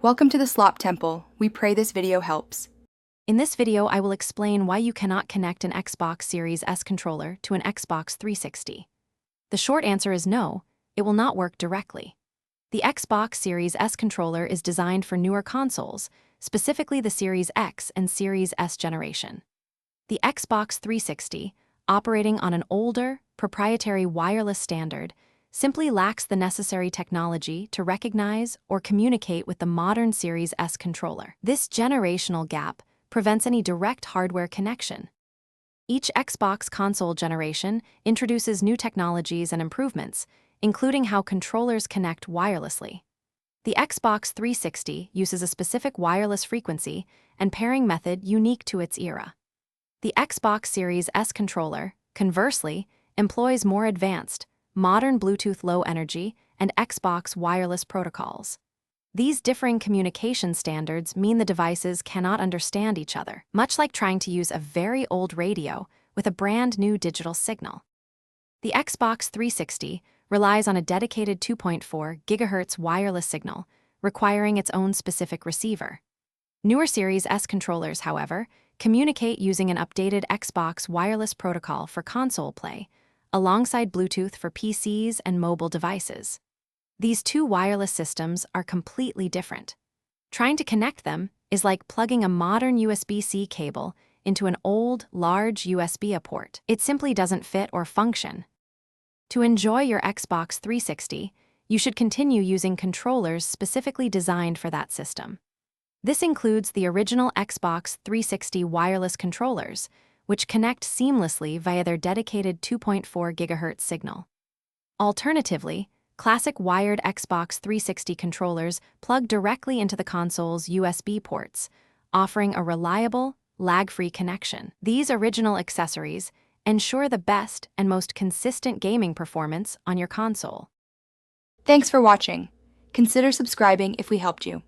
Welcome to the Slop Temple. We pray this video helps. In this video, I will explain why you cannot connect an Xbox Series S controller to an Xbox 360. The short answer is no, it will not work directly. The Xbox Series S controller is designed for newer consoles, specifically the Series X and Series S generation. The Xbox 360, operating on an older, proprietary wireless standard, simply lacks the necessary technology to recognize or communicate with the modern Series S controller. This generational gap prevents any direct hardware connection. Each Xbox console generation introduces new technologies and improvements, including how controllers connect wirelessly. The Xbox 360 uses a specific wireless frequency and pairing method unique to its era. The Xbox Series S controller, conversely, employs more advanced, modern Bluetooth Low Energy and Xbox wireless protocols. These differing communication standards mean the devices cannot understand each other, much like trying to use a very old radio with a brand new digital signal. The Xbox 360 relies on a dedicated 2.4 GHz wireless signal, requiring its own specific receiver. Newer Series S controllers, however, communicate using an updated Xbox wireless protocol for console play, alongside Bluetooth for PCs and mobile devices. These two wireless systems are completely different. Trying to connect them is like plugging a modern USB-C cable into an old, large USB-A port. It simply doesn't fit or function. To enjoy your Xbox 360, you should continue using controllers specifically designed for that system. This includes the original Xbox 360 wireless controllers, which connect seamlessly via their dedicated 2.4 GHz signal. Alternatively, classic wired Xbox 360 controllers plug directly into the console's USB ports, offering a reliable, lag-free connection. These original accessories ensure the best and most consistent gaming performance on your console. Thanks for watching. Consider subscribing if we helped you.